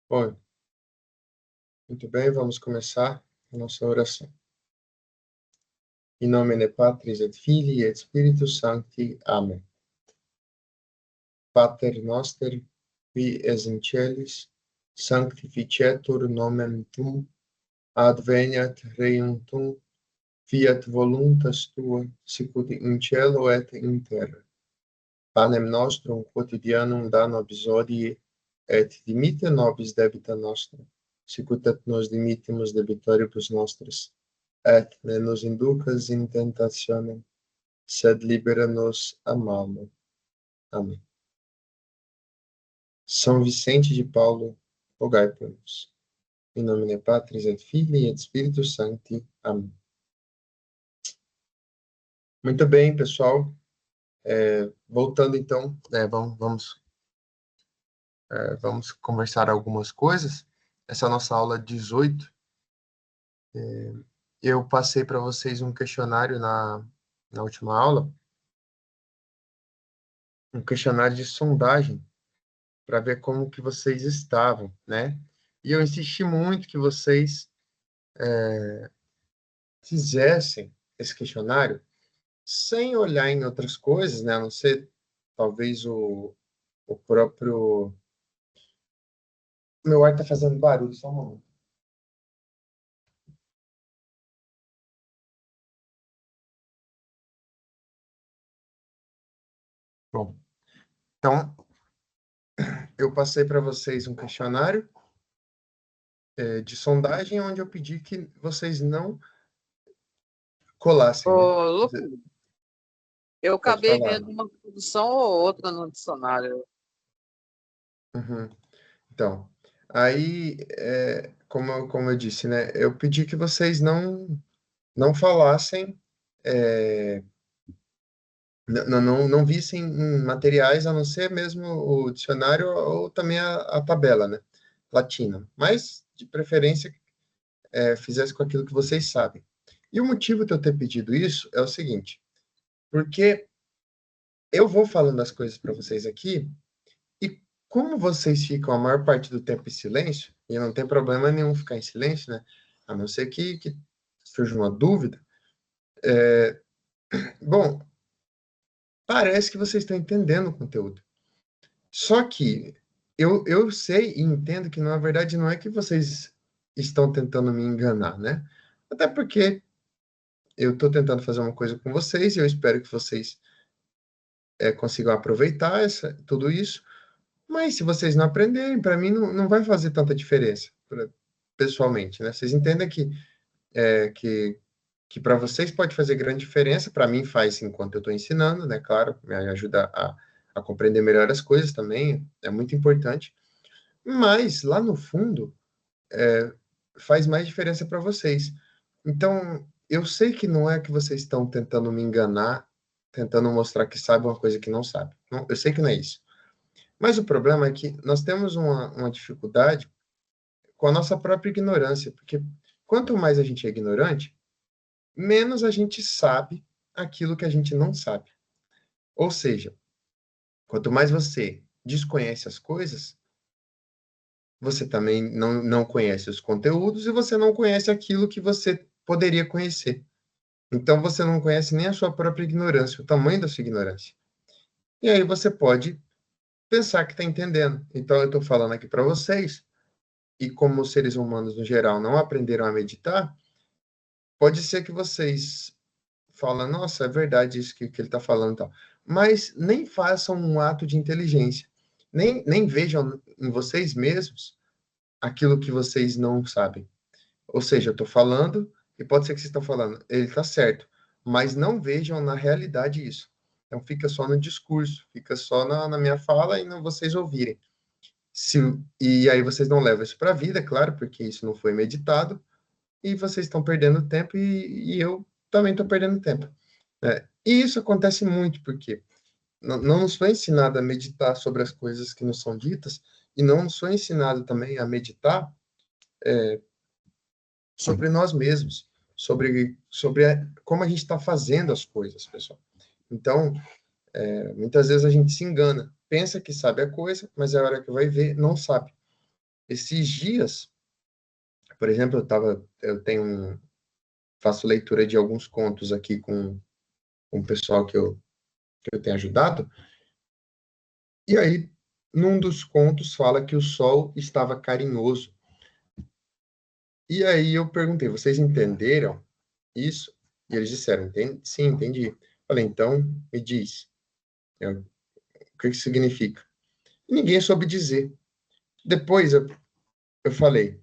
Bom, muito bem, vamos começar a nossa oração. In nomine Patris et Filii et Spiritus Sancti. Amen. Pater noster, qui es in celis, sanctificetur nomen tuum, adveniat regnum tuum, fiat voluntas tua, sicut in cielo et in terra. Panem nostrum quotidianum da nobis hodie, et dimitte nobis debita nostra, sicut et nos dimittimus debitoribus nostris. Et ne nos inducas in tentationem, sed libera nos a malo. Amém. São Vicente de Paulo, rogai por nós. Em nomine Patris et Filii et Spiritus Sancti. Amém. Muito bem, pessoal. Voltando então, vamos conversar algumas coisas. Essa é a nossa aula 18. Eu passei para vocês um questionário na última aula, um questionário de sondagem, para ver como que vocês estavam, né? E eu insisti muito que vocês fizessem esse questionário sem olhar em outras coisas, né? A não ser, talvez, o próprio... Meu ar está fazendo barulho, só um momento. Bom, então, eu passei para vocês um questionário de sondagem, onde eu pedi que vocês não colassem, né? Ô, Lucas, eu Pode acabei falar. vendo uma tradução ou outra no dicionário. Uhum. Então, aí, como eu disse, né? Eu pedi que vocês não falassem, não vissem em materiais, a não ser mesmo o dicionário ou também a tabela, né? Latina. Mas, de preferência, fizesse com aquilo que vocês sabem. E o motivo de eu ter pedido isso é o seguinte, porque eu vou falando as coisas para vocês aqui, e como vocês ficam a maior parte do tempo em silêncio, e não tem problema nenhum ficar em silêncio, né? A não ser que surja uma dúvida. Bom, parece que vocês estão entendendo o conteúdo. Só que eu sei e entendo que, na verdade, não é que vocês estão tentando me enganar, né? Até porque eu estou tentando fazer uma coisa com vocês e eu espero que vocês consigam aproveitar tudo isso. Mas se vocês não aprenderem, para mim não vai fazer tanta diferença, pessoalmente, né? Vocês entendem que para vocês pode fazer grande diferença, para mim faz enquanto eu estou ensinando, né? Claro, me ajuda a compreender melhor as coisas também, é muito importante. Mas lá no fundo, faz mais diferença para vocês. Então, eu sei que não é que vocês estão tentando me enganar, tentando mostrar que sabe uma coisa que não sabe. Não, eu sei que não é isso. Mas o problema é que nós temos uma dificuldade com a nossa própria ignorância, porque quanto mais a gente é ignorante, menos a gente sabe aquilo que a gente não sabe. Ou seja, quanto mais você desconhece as coisas, você também não conhece os conteúdos e você não conhece aquilo que você poderia conhecer. Então, você não conhece nem a sua própria ignorância, o tamanho da sua ignorância. E aí você pode pensar que está entendendo. Então, eu estou falando aqui para vocês, e como os seres humanos, no geral, não aprenderam a meditar, pode ser que vocês falem, nossa, é verdade isso que ele está falando e tal. Mas nem façam um ato de inteligência. Nem vejam em vocês mesmos aquilo que vocês não sabem. Ou seja, eu estou falando, e pode ser que vocês estão falando, ele está certo, mas não vejam na realidade isso. Então fica só no discurso, fica só na minha fala e não vocês ouvirem. Se, e aí vocês não levam isso para a vida, claro, porque isso não foi meditado, e vocês estão perdendo tempo e eu também estou perdendo tempo. Né? E isso acontece muito, porque não nos foi ensinado a meditar sobre as coisas que nos são ditas, e não nos foi ensinado também a meditar sobre nós mesmos, sobre como a gente está fazendo as coisas, pessoal. Então, muitas vezes a gente se engana, pensa que sabe a coisa, mas a hora que vai ver, não sabe. Esses dias, por exemplo, faço leitura de alguns contos aqui com o pessoal que eu tenho ajudado, e aí, num dos contos fala que o sol estava carinhoso. E aí eu perguntei, vocês entenderam isso? E eles disseram, sim, entendi. Falei, então, me diz, o que isso significa? E ninguém soube dizer. Depois eu falei,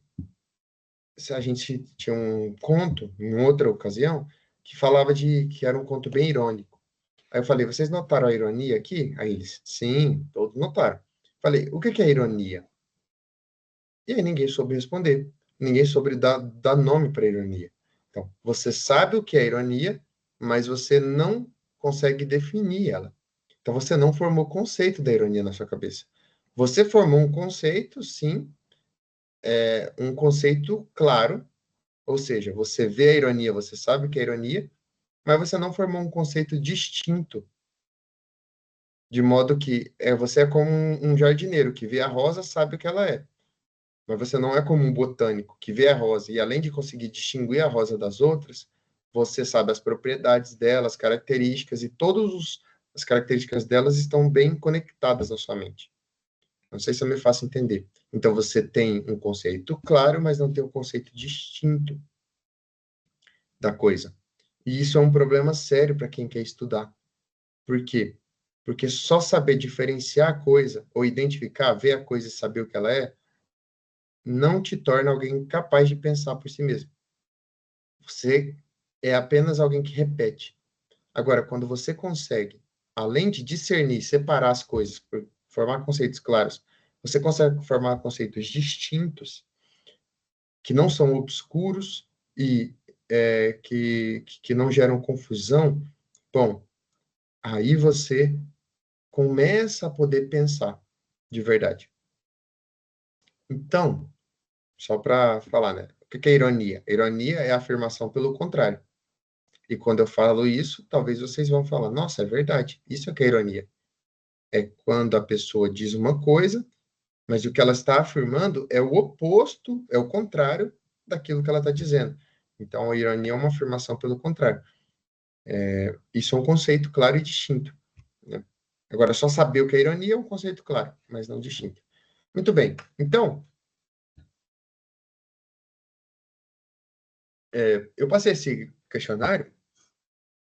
se a gente tinha um conto, em outra ocasião, que falava que era um conto bem irônico. Aí eu falei, vocês notaram a ironia aqui? Aí eles, sim, todos notaram. Falei, o que que é ironia? E aí ninguém soube responder. Ninguém soube dar nome para ironia. Então, você sabe o que é ironia, mas você não consegue definir ela. Então, você não formou o conceito da ironia na sua cabeça. Você formou um conceito, sim, um conceito claro, ou seja, você vê a ironia, você sabe o que é ironia, mas você não formou um conceito distinto, de modo que você é como um jardineiro que vê a rosa, sabe o que ela é. Mas você não é como um botânico que vê a rosa e, além de conseguir distinguir a rosa das outras, você sabe as propriedades dela, as características, e as características delas estão bem conectadas na sua mente. Não sei se eu me faço entender. Então, você tem um conceito claro, mas não tem um conceito distinto da coisa. E isso é um problema sério para quem quer estudar. Por quê? Porque só saber diferenciar a coisa, ou identificar, ver a coisa e saber o que ela é, não te torna alguém capaz de pensar por si mesmo. Você é apenas alguém que repete. Agora, quando você consegue, além de discernir, separar as coisas, formar conceitos claros, você consegue formar conceitos distintos, que não são obscuros e que não geram confusão, bom, aí você começa a poder pensar de verdade. Então, só para falar, né? O que é ironia? Ironia é a afirmação pelo contrário. E quando eu falo isso, talvez vocês vão falar, nossa, é verdade, isso é que é ironia. É quando a pessoa diz uma coisa, mas o que ela está afirmando é o oposto, é o contrário daquilo que ela está dizendo. Então, a ironia é uma afirmação pelo contrário. Isso é um conceito claro e distinto, né? Agora, só saber o que é ironia é um conceito claro, mas não distinto. Muito bem. Então, eu passei esse questionário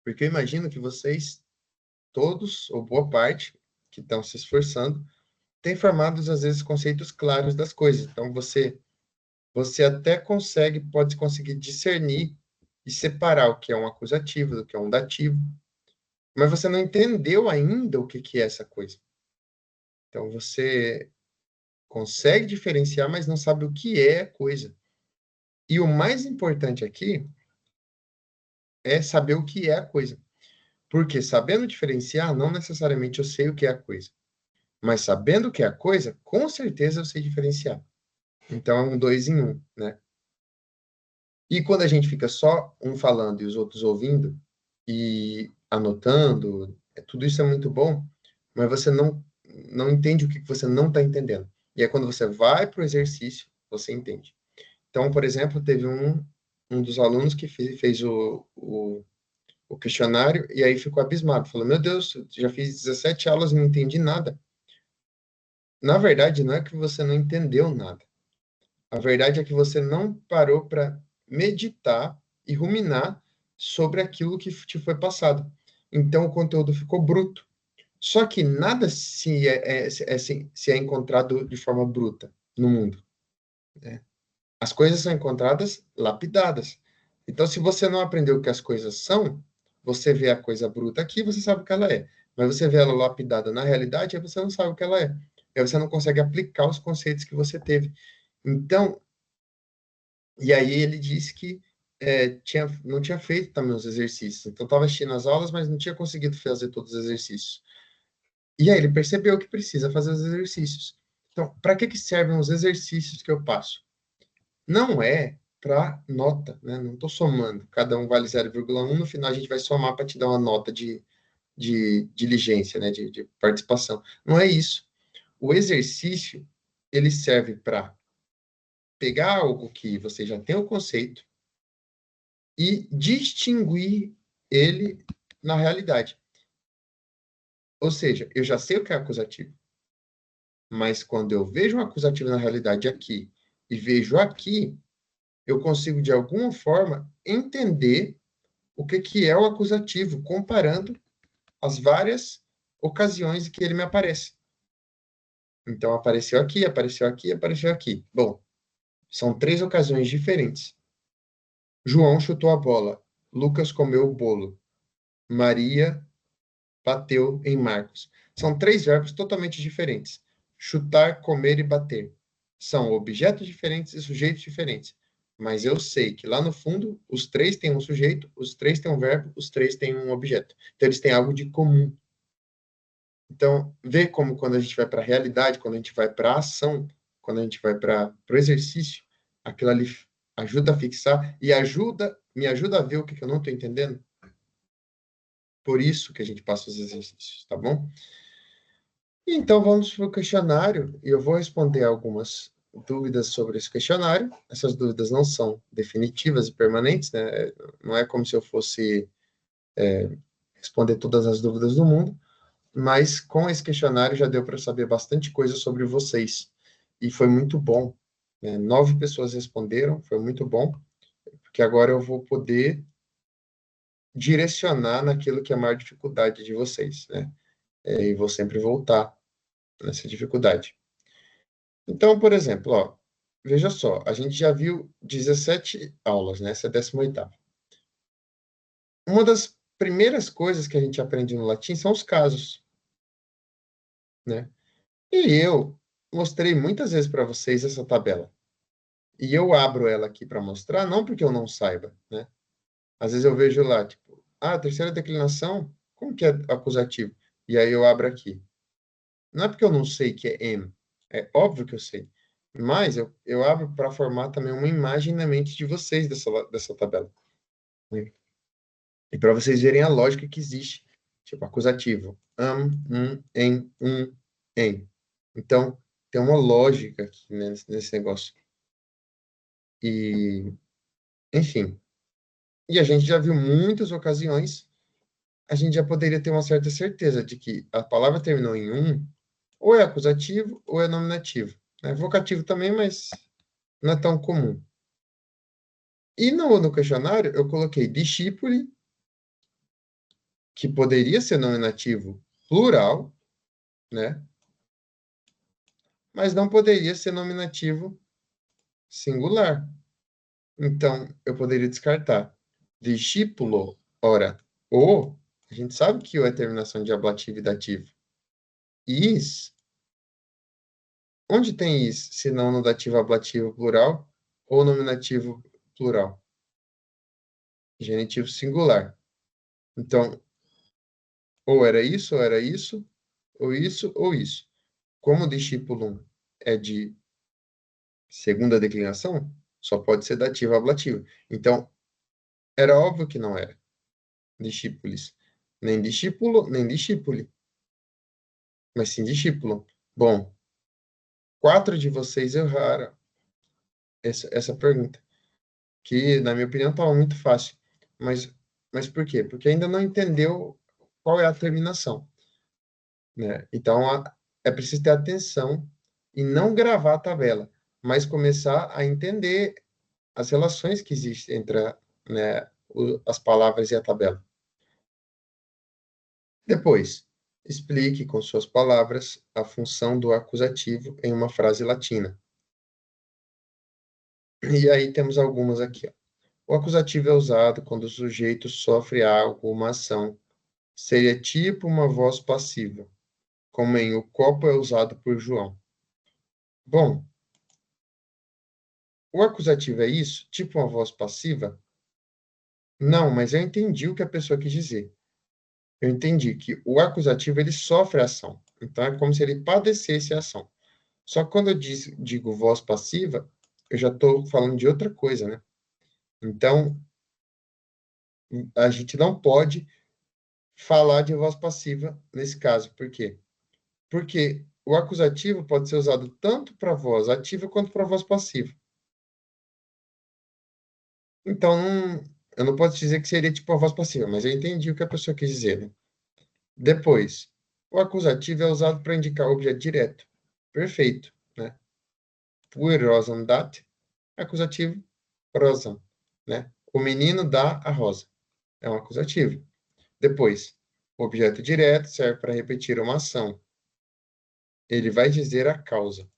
porque eu imagino que vocês, todos, ou boa parte, que estão se esforçando, tem formados, às vezes, conceitos claros das coisas. Então, você até pode conseguir discernir e separar o que é um acusativo do que é um dativo, mas você não entendeu ainda o que que é essa coisa. Então, você consegue diferenciar, mas não sabe o que é a coisa. E o mais importante aqui é saber o que é a coisa. Porque sabendo diferenciar, não necessariamente eu sei o que é a coisa. Mas sabendo o que é a coisa, com certeza eu sei diferenciar. Então, é um dois em um, né? E quando a gente fica só um falando e os outros ouvindo e anotando, tudo isso é muito bom, mas você não entende o que você não está entendendo. E aí, quando você vai para o exercício, você entende. Então, por exemplo, teve um dos alunos que fez o questionário e aí ficou abismado. Falou, meu Deus, já fiz 17 aulas e não entendi nada. Na verdade, não é que você não entendeu nada. A verdade é que você não parou para meditar e ruminar sobre aquilo que te foi passado. Então, o conteúdo ficou bruto. Só que nada se é encontrado de forma bruta no mundo, né? As coisas são encontradas lapidadas. Então, se você não aprendeu o que as coisas são, você vê a coisa bruta aqui, você sabe o que ela é. Mas você vê ela lapidada na realidade, aí você não sabe o que ela é. Aí você não consegue aplicar os conceitos que você teve. Então, e aí ele disse que não tinha feito também os exercícios. Então, estava assistindo as aulas, mas não tinha conseguido fazer todos os exercícios. E aí ele percebeu que precisa fazer os exercícios. Então, para que servem os exercícios que eu passo? Não é para nota, né? Não estou somando. Cada um vale 0,1, no final a gente vai somar para te dar uma nota de diligência, né? De participação. Não é isso. O exercício, ele serve para pegar algo que você já tem o conceito e distinguir ele na realidade. Ou seja, eu já sei o que é acusativo, mas quando eu vejo um acusativo na realidade aqui e vejo aqui, eu consigo, de alguma forma, entender o que é o acusativo, comparando as várias ocasiões em que ele me aparece. Então, apareceu aqui, apareceu aqui, apareceu aqui. Bom, são 3 ocasiões diferentes. João chutou a bola. Lucas comeu o bolo. Maria bateu em Marcos. São 3 verbos totalmente diferentes. Chutar, comer e bater. São objetos diferentes e sujeitos diferentes. Mas eu sei que lá no fundo, os 3 têm um sujeito, os 3 têm um verbo, os 3 têm um objeto. Então, eles têm algo de comum. Então, vê como quando a gente vai para a realidade, quando a gente vai para a ação, quando a gente vai para o exercício, aquilo ali ajuda a fixar e me ajuda a ver o que eu não estou entendendo. Por isso que a gente passa os exercícios, tá bom? Então, vamos para o questionário e eu vou responder algumas dúvidas sobre esse questionário. Essas dúvidas não são definitivas e permanentes, né? Não é como se eu fosse responder todas as dúvidas do mundo, mas com esse questionário já deu para saber bastante coisa sobre vocês. E foi muito bom, né? 9 pessoas responderam, foi muito bom, porque agora eu vou poder direcionar naquilo que é a maior dificuldade de vocês, né? E vou sempre voltar nessa dificuldade. Então, por exemplo, ó, veja só, a gente já viu 17 aulas, né? Essa é a 18ª. Uma das primeiras coisas que a gente aprende no latim são os casos, né? E eu mostrei muitas vezes para vocês essa tabela. E eu abro ela aqui para mostrar, não porque eu não saiba, né? Às vezes eu vejo lá, tipo, a terceira declinação, como que é acusativo? E aí eu abro aqui. Não é porque eu não sei que é M, é óbvio que eu sei. Mas eu abro para formar também uma imagem na mente de vocês dessa tabela, né? E para vocês verem a lógica que existe. Tipo, acusativo. Em. Então, tem uma lógica aqui, né, nesse negócio. E, enfim. E a gente já viu muitas ocasiões, a gente já poderia ter uma certa certeza de que a palavra terminou em ou é acusativo ou é nominativo. É vocativo também, mas não é tão comum. E no questionário eu coloquei discípuli, que poderia ser nominativo plural, né? Mas não poderia ser nominativo singular. Então, eu poderia descartar discípulo, ora, o, a gente sabe que o é terminação de ablativo e dativo. Is, onde tem is, se não no dativo ablativo plural ou nominativo plural? Genitivo singular. Então, ou era isso, ou era isso, ou isso, ou isso. Como o discípulo é de segunda declinação, só pode ser dativo ablativo. Então, era óbvio que não era discípulos. Nem discípulo, nem discípule. Mas sim discípulo. Bom, 4 de vocês erraram essa pergunta, que, na minha opinião, estava muito fácil. Mas por quê? Porque ainda não entendeu qual é a terminação, né? Então, é preciso ter atenção e não gravar a tabela, mas começar a entender as relações que existem entre né, as palavras e a tabela. Depois, explique com suas palavras a função do acusativo em uma frase latina. E aí temos algumas aqui, ó. O acusativo é usado quando o sujeito sofre algo, uma ação. Seria tipo uma voz passiva, como em o copo é usado por João. Bom, o acusativo é isso? Tipo uma voz passiva? Não, mas eu entendi o que a pessoa quis dizer. Eu entendi que o acusativo ele sofre a ação. Então é como se ele padecesse a ação. Só que quando eu digo voz passiva, eu já estou falando de outra coisa, né? Então, a gente não pode falar de voz passiva nesse caso. Por quê? Porque o acusativo pode ser usado tanto para voz ativa quanto para voz passiva. Então, eu não posso dizer que seria tipo a voz passiva, mas eu entendi o que a pessoa quis dizer, né? Depois, o acusativo é usado para indicar o objeto direto. Perfeito, né? Por Rosan dat, acusativo, Rosan, né? O menino dá a rosa. É um acusativo. Depois, o objeto direto serve para repetir uma ação. Ele vai dizer a causa,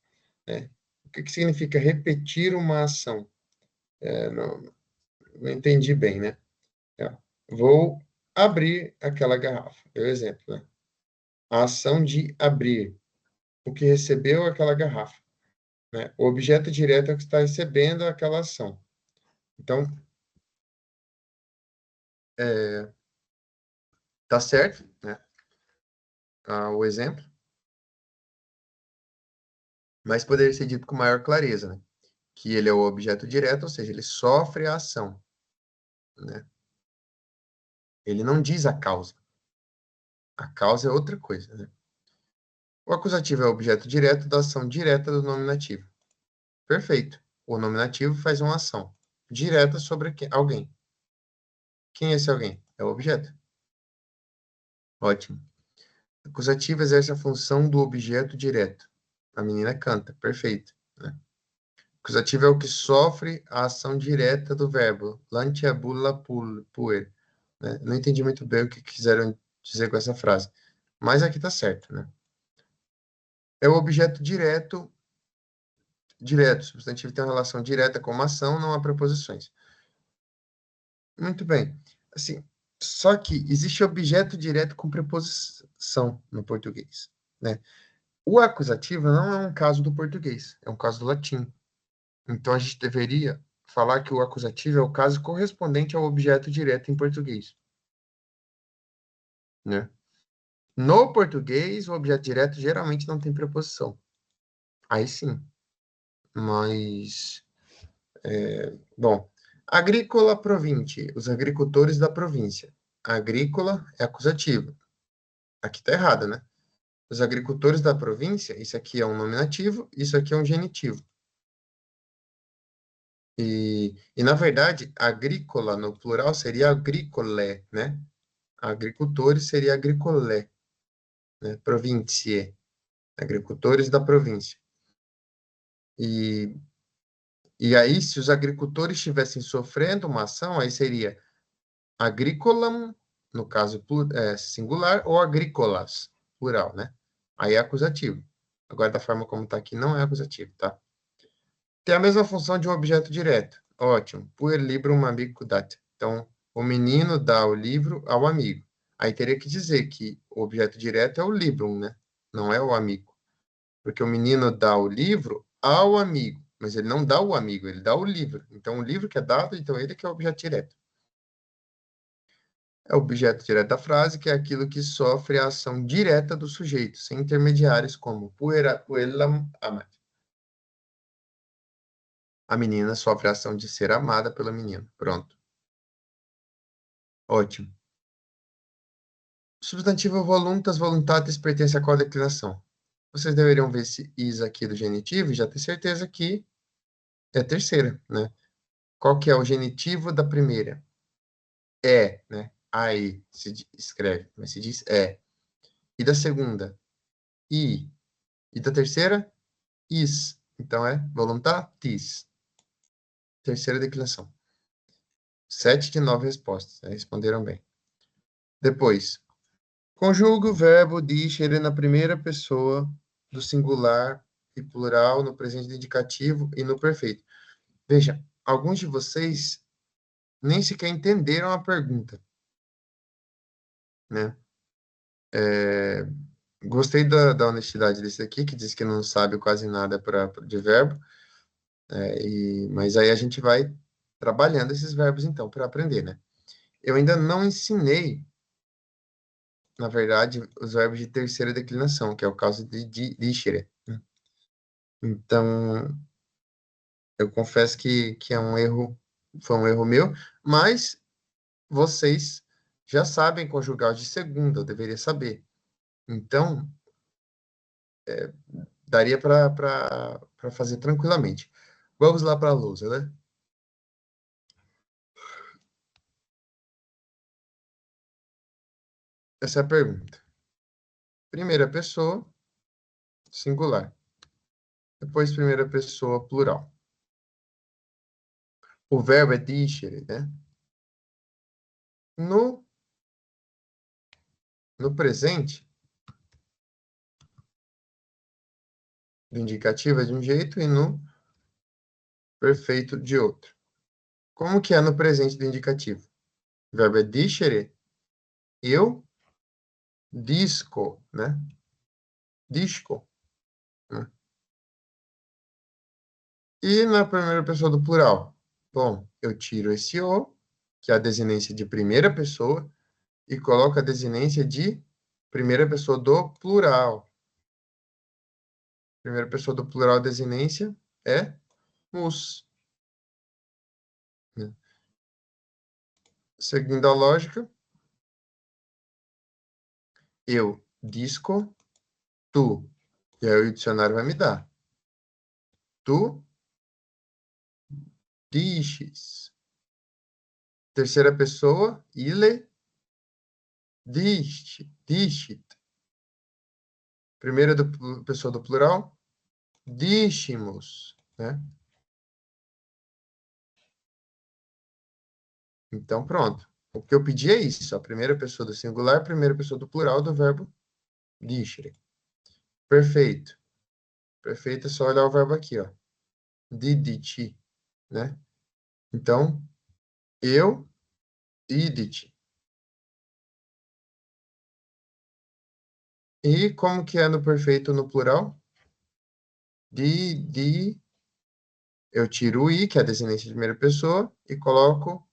né? O que que significa repetir uma ação? Não, não entendi bem, né? É, vou abrir aquela garrafa. Deu exemplo, né? A ação de abrir. O que recebeu aquela garrafa, né? O objeto direto é o que está recebendo aquela ação. Então, tá certo, né? O exemplo, mas poderia ser dito com maior clareza, né? Que ele é o objeto direto, ou seja, ele sofre a ação, né? Ele não diz a causa. A causa é outra coisa, né? O acusativo é o objeto direto da ação direta do nominativo. Perfeito. O nominativo faz uma ação direta sobre alguém. Quem é esse alguém? É o objeto. Ótimo. O acusativo exerce a função do objeto direto. A menina canta. Perfeito, né? Acusativo é o que sofre a ação direta do verbo. Lantiabula puer. Né? Não entendi muito bem o que quiseram dizer com essa frase. Mas aqui tá certo, né? É o objeto direto. Direto. O substantivo tem uma relação direta com uma ação, não há preposições. Muito bem. Assim, só que existe objeto direto com preposição no português, né? O acusativo não é um caso do português, é um caso do latim. Então a gente deveria falar que o acusativo é o caso correspondente ao objeto direto em português, né? No português, o objeto direto geralmente não tem preposição. Aí sim, mas bom, agrícola provinte, os agricultores da província. Agrícola é acusativo. Aqui tá errado, né? Os agricultores da província, isso aqui é um nominativo, isso aqui é um genitivo. Na verdade, agrícola no plural seria agricole, né? Agricultores seria agricolé, né? Provincie, agricultores da província. E, e aí, se os agricultores estivessem sofrendo uma ação, aí seria agricolam, no caso singular, ou agrícolas, plural, né? Aí é acusativo. Agora, da forma como está aqui, não é acusativo, tá? Tem a mesma função de um objeto direto. Ótimo. Puer librum amico dat. Então, o menino dá o livro ao amigo. Aí teria que dizer que o objeto direto é o librum, né? Não é o amigo. Porque o menino dá o livro ao amigo, mas ele não dá o amigo, ele dá o livro. Então, o livro que é dado, então ele que é o objeto direto. É o objeto direto da frase, que é aquilo que sofre a ação direta do sujeito, sem intermediários como puellam amat. A menina sofre a ação de ser amada pelo menino. Pronto. Ótimo. Substantivo voluntas voluntatis pertence a qual declinação? Vocês deveriam ver esse is aqui do genitivo e já ter certeza que é a terceira, né? Qual que é o genitivo da primeira? É, né? Aí se escreve, mas se diz é. E da segunda? I. E da terceira? Is. Então é voluntatis. Terceira declinação. 7 de 9 respostas, né? Responderam bem. Depois, conjuga o verbo dicere na primeira pessoa do singular e plural, no presente do indicativo e no perfeito. Veja, alguns de vocês nem sequer entenderam a pergunta, né? Gostei da honestidade desse aqui, que diz que não sabe quase nada de verbo, mas aí a gente vai trabalhando esses verbos, então, para aprender, né? Eu ainda não ensinei, na verdade, os verbos de terceira declinação, que é o caso de dicere, né? Então, eu confesso que é um erro, foi um erro meu, mas vocês já sabem conjugar os de segunda, eu deveria saber. Então, daria para fazer tranquilamente. Vamos lá para a lousa, né? Essa é a pergunta. Primeira pessoa, singular. Depois, primeira pessoa, plural. O verbo é dicere, né? No presente, do indicativo é de um jeito e no perfeito de outro. Como que é no presente do indicativo? O verbo é dicere, eu disco, né? Disco. Né? E na primeira pessoa do plural? Bom, eu tiro esse o, que é a desinência de primeira pessoa, e coloco a desinência de primeira pessoa do plural. Primeira pessoa do plural, desinência é mus. Né? Seguindo a lógica, eu disco, tu. E aí o dicionário vai me dar. Tu dices. Terceira pessoa, ile dicit. Primeira pessoa do plural, díximos, né? Então, pronto. O que eu pedi é isso, a primeira pessoa do singular, a primeira pessoa do plural do verbo dicere. Perfeito. Perfeito é só olhar o verbo aqui, ó. Diditi, né? Então, eu, idit. E como que é no perfeito no plural? Di, eu tiro o i, que é a desinência de primeira pessoa, e coloco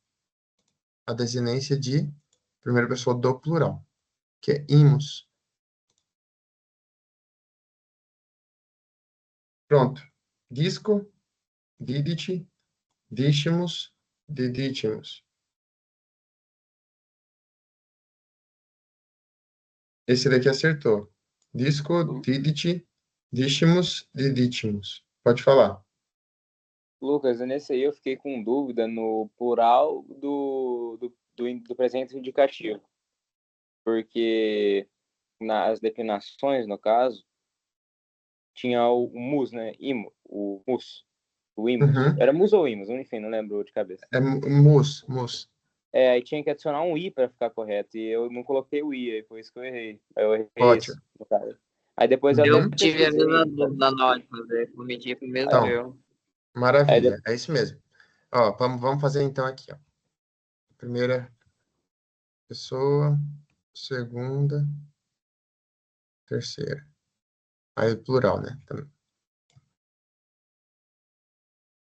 a desinência de primeira pessoa do plural, que é imus. Pronto. Disco, didit, díximos, didítimos. Esse daqui acertou. Disco, didit, díximos, didítimos. Pode falar. Lucas, nesse aí eu fiquei com dúvida no plural do presente indicativo. Porque nas declinações, no caso, tinha o mus, né? Imo, o mus, o imus. Uhum. Era mus ou imus, enfim, não lembro de cabeça. É mus. Aí tinha que adicionar um i para ficar correto, e eu não coloquei o i, aí foi isso que eu errei. Aí eu errei Ótimo. isso, no caso. Aí depois eu até Eu Uhum. tive a pesquisei, mesma sabe? dúvida na hora de fazer, cometi o mesmo Então, erro. Aí maravilha. É isso mesmo. Ó, vamos fazer então aqui, ó. Primeira pessoa, segunda, terceira. Aí plural, né? Também.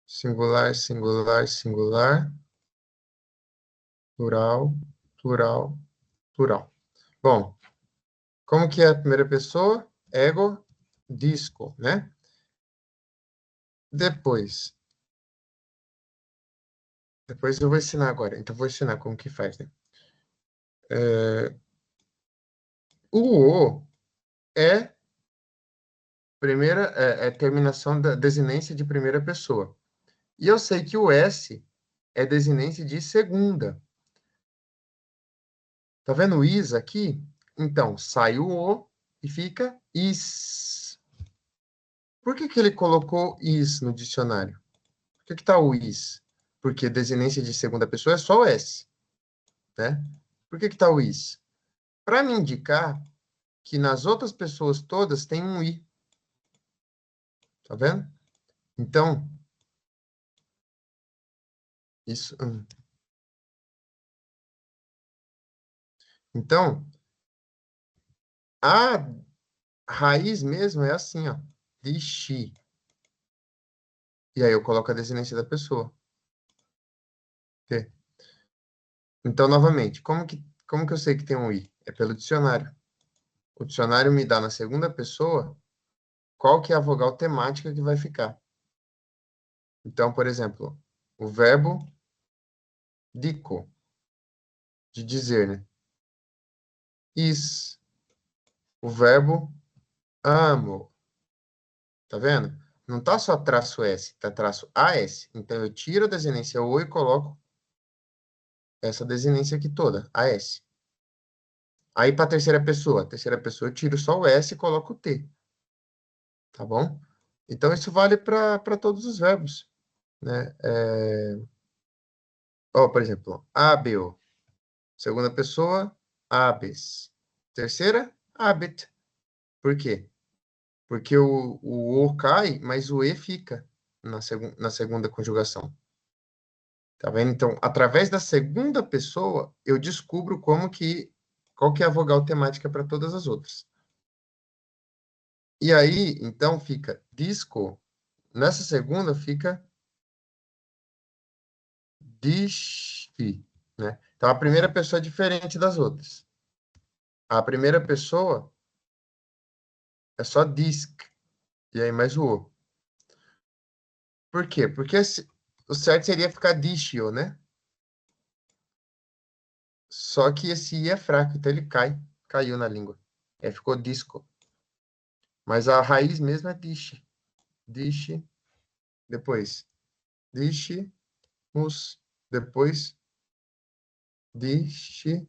Singular, singular, singular. Plural, plural, plural. Bom, como que é a primeira pessoa? Ego, disco, né? Depois eu vou ensinar agora. Então, vou ensinar como que faz, né? O é é terminação da desinência de primeira pessoa. E eu sei que o S é desinência de segunda. Tá vendo o is aqui? Então, sai o e fica is. Por que que ele colocou is no dicionário? Por que que tá o is? Porque desinência de segunda pessoa é só o S, né? Por que que tá o is? Para me indicar que nas outras pessoas todas tem um i. Tá vendo? Então, isso. Então, a raiz mesmo é assim, ó. De chi. E aí eu coloco a desinência da pessoa. Ok? Então, novamente, como que eu sei que tem um i? É pelo dicionário. O dicionário me dá na segunda pessoa qual que é a vogal temática que vai ficar. Então, por exemplo, o verbo dico, de dizer, né? Is. O verbo amo. Tá vendo? Não tá só traço S, tá traço AS. Então, eu tiro a desinência O e coloco essa desinência aqui toda, AS. Aí, para a terceira pessoa eu tiro só o S e coloco o T, tá bom? Então, isso vale para todos os verbos, né? Ó, por exemplo, habeo. Segunda pessoa, habes. Terceira, habit. Por quê? Porque o cai, mas o E fica na segunda conjugação. Tá vendo? Então, através da segunda pessoa, eu descubro qual que é a vogal temática para todas as outras. E aí, então, fica disco. Nessa segunda, fica disfi, né? Então, a primeira pessoa é diferente das outras. A primeira pessoa é só disc, e aí mais o O. Por quê? Porque o certo seria ficar discio, né? Só que esse I é fraco, então ele caiu na língua. Aí ficou disco. Mas a raiz mesmo é dish. Dish, depois dishimus, depois dishitis,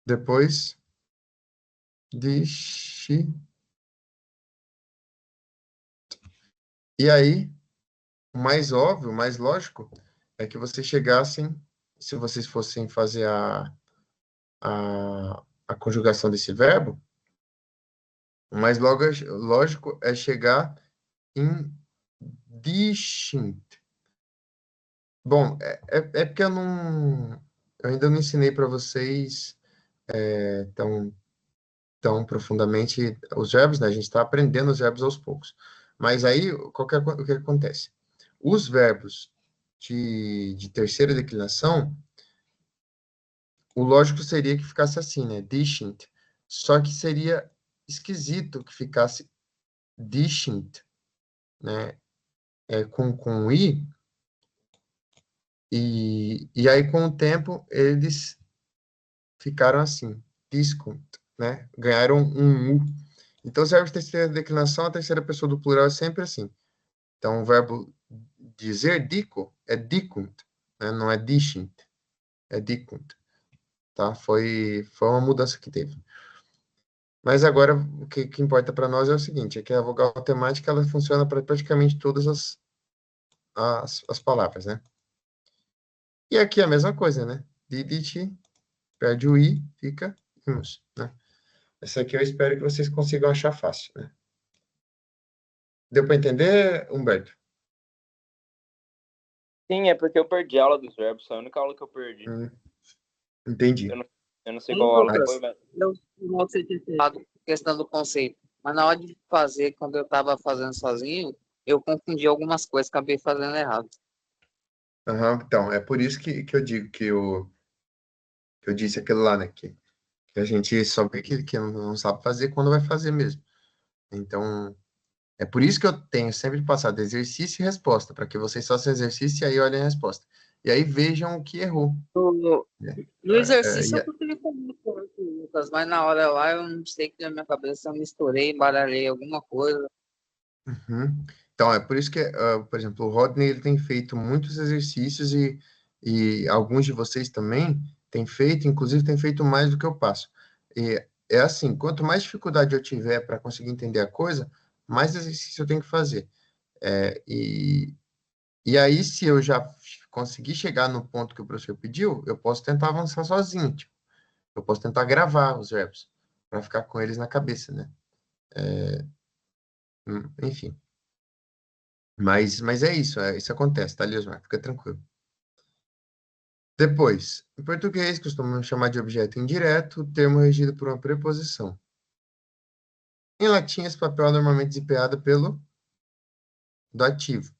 depois dishi. E aí, o mais óbvio, o mais lógico, é que vocês chegassem, se vocês fossem fazer a conjugação desse verbo, o mais lógico é chegar em distinct. Bom, é porque eu ainda não ensinei para vocês tão profundamente os verbos, né? A gente está aprendendo os verbos aos poucos. Mas aí, o que acontece? Os verbos de terceira declinação, o lógico seria que ficasse assim, né? Distinct. Só que seria esquisito que ficasse distinct, né? Com I, e aí, com o tempo, eles ficaram assim, discount, né? Ganharam um U. Então, os verbos de terceira declinação, a terceira pessoa do plural é sempre assim. Então, o verbo dizer, dico, é dicunt, né? Não é dishint, é dicunt, tá? Foi uma mudança que teve. Mas agora, o que importa para nós é o seguinte, é que a vogal temática, ela funciona para praticamente todas as palavras, né? E aqui é a mesma coisa, né? Didit, perde o I, fica imus, né? Essa aqui eu espero que vocês consigam achar fácil, né? Deu para entender, Humberto? Sim, é porque eu perdi a aula dos verbos, foi a única aula que eu perdi. Entendi. Eu não sei Hein, qual aula Lucas? foi, mas... Eu não sei ter falado questão do conceito, mas na hora de fazer, quando eu estava fazendo sozinho, eu confundi algumas coisas, acabei fazendo errado. Aham, então, é por isso que eu digo que eu disse aquilo lá, né? Que a gente só vê que não sabe fazer quando vai fazer mesmo. Então, é por isso que eu tenho sempre passado exercício e resposta, para que vocês só se exercitem e aí olhem a resposta. E aí vejam o que errou, No, né? no exercício E eu consegui fazer com o Lucas, mas na hora lá eu não sei que na minha cabeça eu misturei, embaralhei alguma coisa. uhum. Então, é por isso que, por exemplo, o Rodney ele tem feito muitos exercícios e alguns de vocês também têm feito, inclusive têm feito mais do que eu passo. E é assim, quanto mais dificuldade eu tiver para conseguir entender a coisa, mais exercício eu tenho que fazer. É, e aí, se eu já conseguir chegar no ponto que o professor pediu, eu posso tentar avançar sozinho, tipo, eu posso tentar gravar os verbos, para ficar com eles na cabeça, né? Enfim. Mas é isso, isso acontece, tá, Liosmar? Fica tranquilo. Depois, em português, costumamos chamar de objeto indireto, termo regido por uma preposição. Em latim, esse papel é normalmente desempenhado pelo dativo,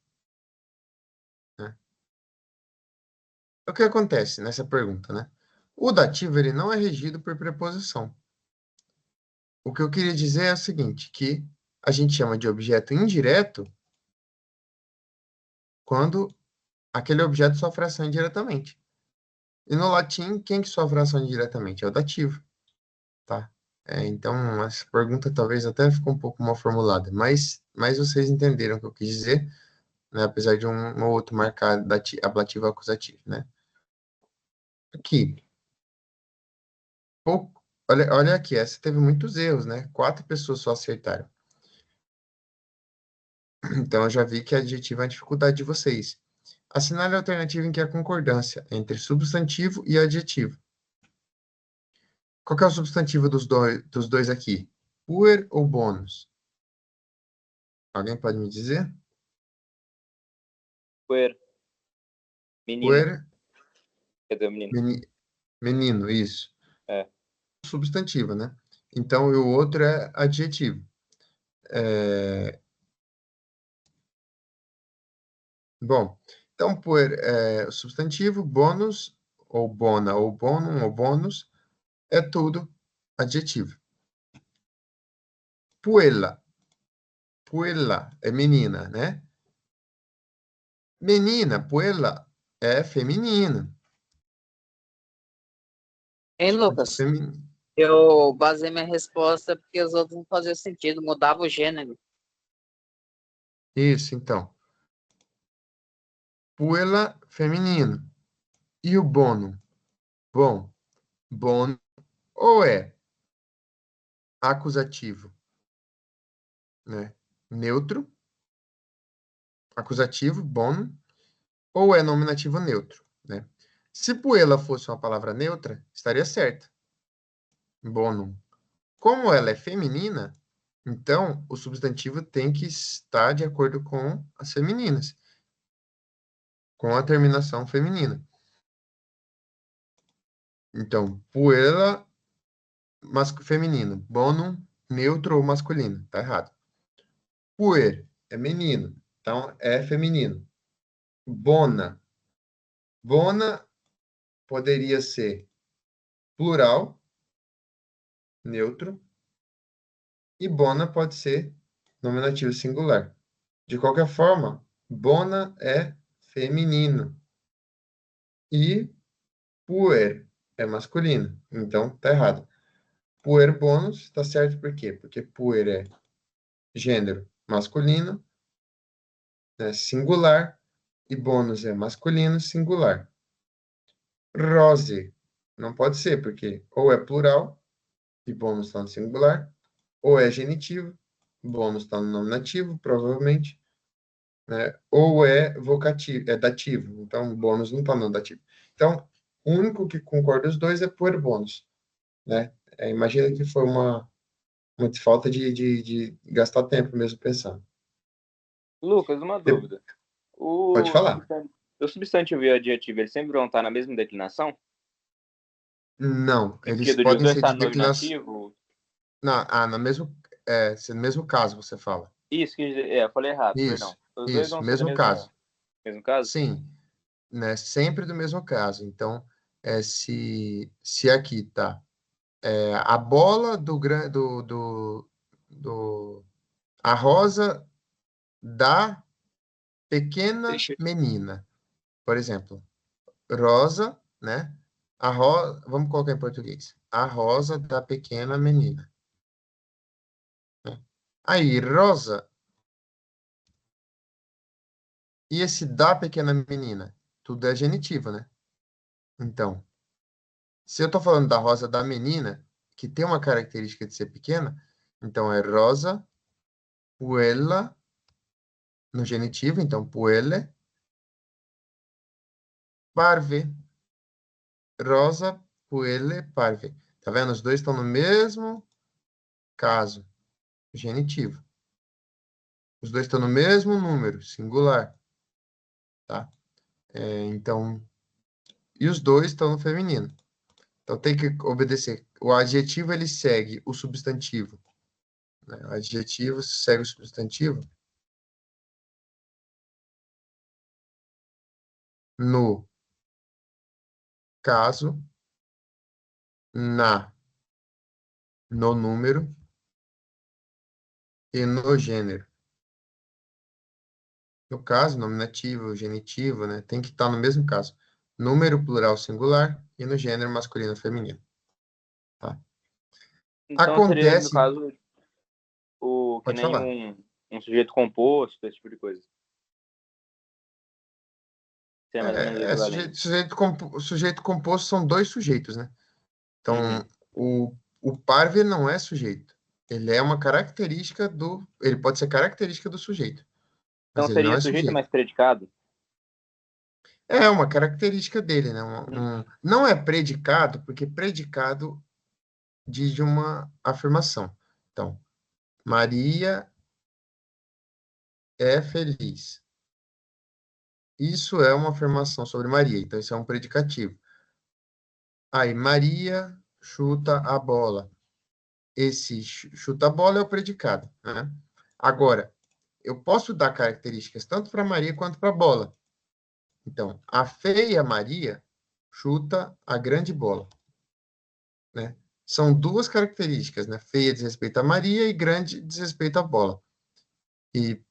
né? O que acontece nessa pergunta, né? O dativo, ele não é regido por preposição. O que eu queria dizer é o seguinte, que a gente chama de objeto indireto quando aquele objeto sofre ação indiretamente. E no latim, quem que sofre ação indiretamente? É o dativo. Tá? Então, essa pergunta talvez até ficou um pouco mal formulada, mas vocês entenderam o que eu quis dizer. né? Apesar de um ou outro marcar ablativo ou acusativo, né? Aqui. Olha aqui, essa teve muitos erros, né? 4 pessoas só acertaram. Então, eu já vi que adjetivo é a dificuldade de vocês. Assinale a alternativa em que há concordância entre substantivo e adjetivo. Qual que é o substantivo dos dois aqui? Puer ou bônus? Alguém pode me dizer? Puer. Menina. Puer, Cadê o menino? menino, isso. É. Substantivo, né? Então, o outro é adjetivo. Bom, então, puer é substantivo, bônus, ou bona, ou bonum, ou bônus, é tudo adjetivo. Puella. Puella é menina, né? Menina, puella é feminina. Hein, Lucas? Feminina. Eu basei minha resposta porque os outros não faziam sentido, mudava o gênero. Isso, então. Puella, feminino. E o bono? Bom, bono ou é acusativo, né? Neutro, acusativo, bono, ou é nominativo neutro, né? Se puella fosse uma palavra neutra, estaria certa. Bonum. Como ela é feminina, então o substantivo tem que estar de acordo com as femininas, com a terminação feminina. Então, puella, feminino. Bonum, neutro ou masculino. Tá errado. Puer é menino, então é feminino. Bona. Bona poderia ser plural, neutro, e bona pode ser nominativo singular. De qualquer forma, bona é feminino e puer é masculino. Então, tá errado. Puer bônus tá certo por quê? Porque puer é gênero masculino, né, singular, e bônus é masculino, singular. Rose não pode ser, porque ou é plural, e bônus está no singular, ou é genitivo, bônus está no nominativo, provavelmente, né? Ou é vocativo, é dativo, então bônus não está no dativo. Então, o único que concorda os dois é puer bônus, né? Imagina que foi uma falta de gastar tempo mesmo pensando. Lucas, uma De- dúvida. Pode falar. O substantivo e o adjetivo, eles sempre vão estar na mesma declinação? Não, No eles sentido de os podem dois ser estar de no declinação. nominativo? No mesmo, no mesmo caso, você fala. Isso, eu falei errado, perdão. Os dois Isso, vão ser do mesmo caso. mesmo caso? Sim, né? Sempre do mesmo caso. Então, se aqui tá a bola a rosa da pequena Deixa eu... menina, por exemplo, rosa, né? Vamos colocar em português. A rosa da pequena menina, né? Aí, rosa, e esse da pequena menina? Tudo é genitivo, né? Então, se eu estou falando da rosa da menina, que tem uma característica de ser pequena, então é rosa, puella, no genitivo, então puelle, parve. Rosa, puelle, parve. Tá vendo? Os dois estão no mesmo caso, genitivo. Os dois estão no mesmo número, singular, tá? Então, e os dois estão no feminino. Então tem que obedecer. O adjetivo ele segue o substantivo, né? O adjetivo segue o substantivo no caso, no número e no gênero. No caso, nominativo, genitivo, né? Tem que estar no mesmo caso. Número plural singular e no gênero masculino feminino, tá? Então seria, no Acontece, caso, que pode nem falar. um sujeito composto, esse tipo de coisa. Seria mais ou menos equivalente. Sujeito composto são dois sujeitos, né? Então, Uhum. o parve não é sujeito. Ele é uma característica do... Ele pode ser característica do sujeito, mas Então ele não seria é sujeito sujeito. mais predicado? É uma característica dele, né? Não é predicado, porque predicado diz de uma afirmação. Então, Maria é feliz. Isso é uma afirmação sobre Maria, então isso é um predicativo. Aí, Maria chuta a bola. Esse chuta a bola é o predicado, né? Agora, eu posso dar características tanto para Maria quanto para a bola. Então, a feia Maria chuta a grande bola, né? São duas características, né? Feia diz respeito a Maria e grande diz respeito à bola. E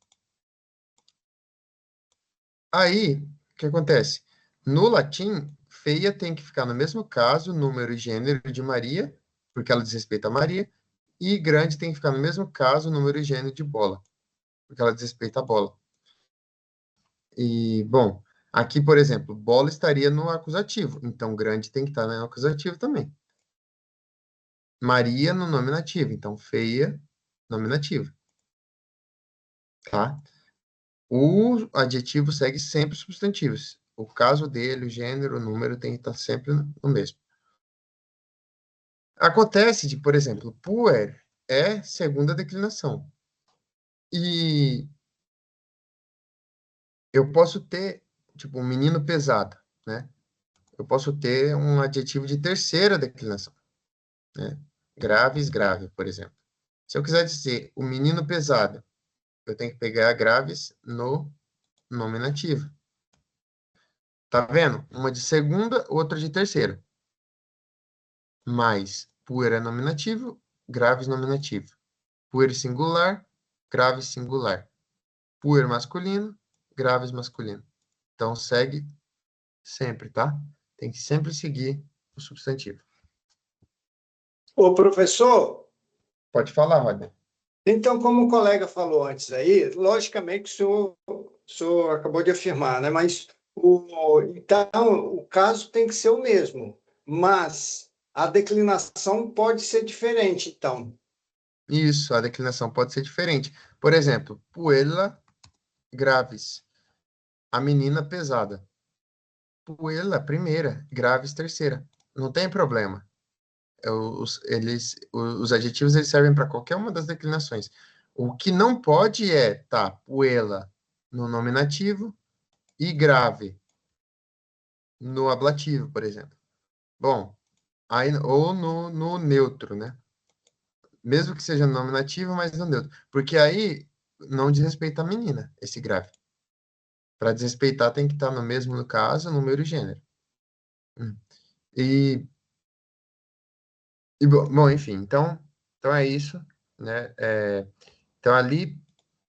aí, o que acontece? No latim, feia tem que ficar no mesmo caso, número e gênero de Maria, porque ela diz respeito a Maria, e grande tem que ficar no mesmo caso, número e gênero de bola, porque ela diz respeito à bola. E, bom, aqui, por exemplo, bola estaria no acusativo, então grande tem que estar no acusativo também. Maria no nominativo, então feia, nominativo, tá? O adjetivo segue sempre os substantivos. O caso dele, o gênero, o número tem que estar sempre no mesmo. Acontece de, por exemplo, puer é segunda declinação. E eu posso ter, tipo, um menino pesado, né? Eu posso ter um adjetivo de terceira declinação, né? Graves, grave, por exemplo. Se eu quiser dizer o menino pesado, eu tenho que pegar graves no nominativo. Tá vendo? Uma de segunda, outra de terceira. Mais puer é nominativo, graves nominativo. Puer singular, grave singular. Puer masculino, graves masculino. Então segue sempre, tá? Tem que sempre seguir o substantivo. Ô, professor, Pode falar, Rodney. então, como o colega falou antes aí, logicamente o senhor acabou de afirmar, né? Mas então o caso tem que ser o mesmo, mas a declinação pode ser diferente, então. Isso, a declinação pode ser diferente. Por exemplo, puella graves, a menina pesada. Puella, primeira, graves, terceira. Não tem problema. Os adjetivos eles servem para qualquer uma das declinações. O que não pode é tá puella no nominativo e grave no ablativo, por exemplo. Bom, aí, ou no neutro, né? Mesmo que seja no nominativo, mas no neutro. Porque aí não desrespeita a menina, esse grave. Para desrespeitar tem que estar no mesmo, no caso, número e gênero. Hum. E, bom, enfim, então é isso, né? Então ali,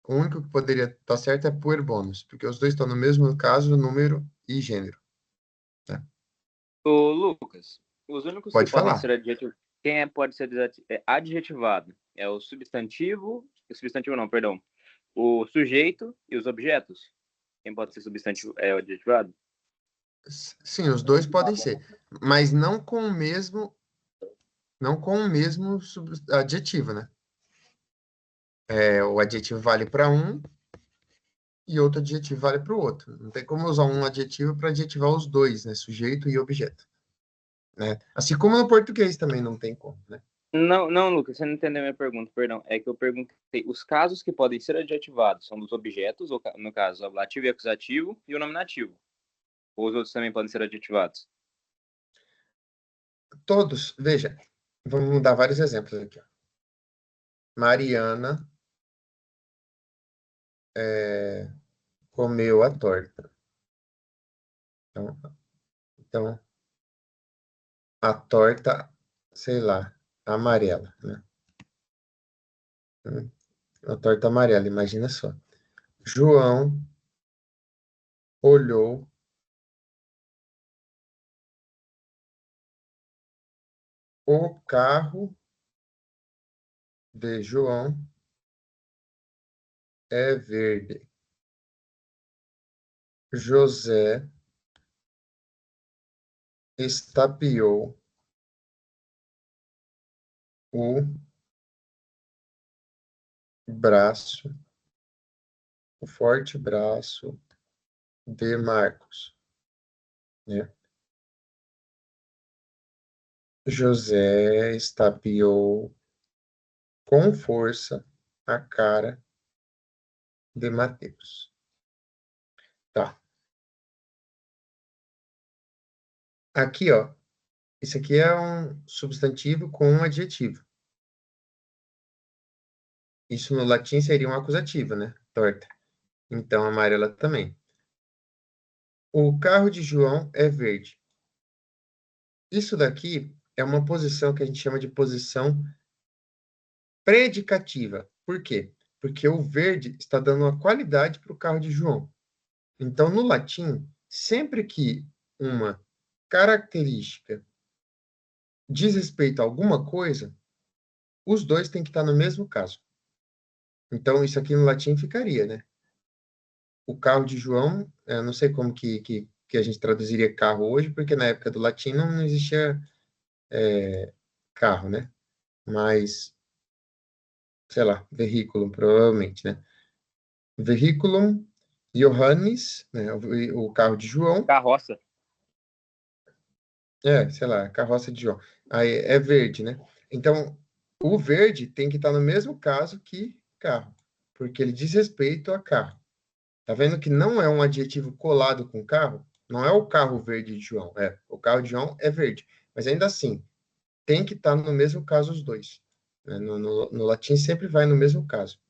o único que poderia estar certo é puer bonus, porque os dois estão no mesmo caso, número e gênero, né? Ô, Lucas, os únicos que Pode podem ser falar. adjetivados. Pode ser adjetivado? É o substantivo. O substantivo não, perdão. O sujeito e os objetos. Quem pode ser substantivo é o adjetivado? Sim, os dois podem ser, mas não com o mesmo adjetivo, né? O adjetivo vale para um e outro adjetivo vale para o outro. Não tem como usar um adjetivo para adjetivar os dois, né? Sujeito e objeto, né? Assim como no português também não tem como, né? Não, não, Lucas, você não entendeu a minha pergunta, perdão. É que eu perguntei, os casos que podem ser adjetivados são dos objetos, ou, no caso, o ablativo e acusativo, e o nominativo. Ou os outros também podem ser adjetivados? Todos, veja, vamos dar vários exemplos aqui, ó. Mariana comeu a torta. Então, a torta, sei lá, amarela, né? A torta amarela, imagina só. João olhou o carro de João é verde. José estapeou o braço, o forte braço de Marcos, né? José estapeou com força a cara de Mateus. Tá. Aqui, ó, isso aqui é um substantivo com um adjetivo. Isso no latim seria um acusativo, né? Torta. Então, amarela também. O carro de João é verde. Isso daqui é uma posição que a gente chama de posição predicativa. Por quê? Porque o verde está dando uma qualidade para o carro de João. Então, no latim, sempre que uma característica diz respeito a alguma coisa, os dois têm que estar no mesmo caso. Então, isso aqui no latim ficaria, né? O carro de João, eu não sei como que a gente traduziria carro hoje, porque na época do latim não existia carro, né? Mas, sei lá, veículo, provavelmente, né? Vehiculum Johannes, né? O carro de João, Carroça. sei lá, carroça de João. Aí é verde, né? Então, o verde tem que estar no mesmo caso que carro, porque ele diz respeito a carro. Tá vendo que não é um adjetivo colado com carro? Não é o carro verde de João. O carro de João é verde. Mas ainda assim, tem que estar no mesmo caso os dois. Né? No latim sempre vai no mesmo caso.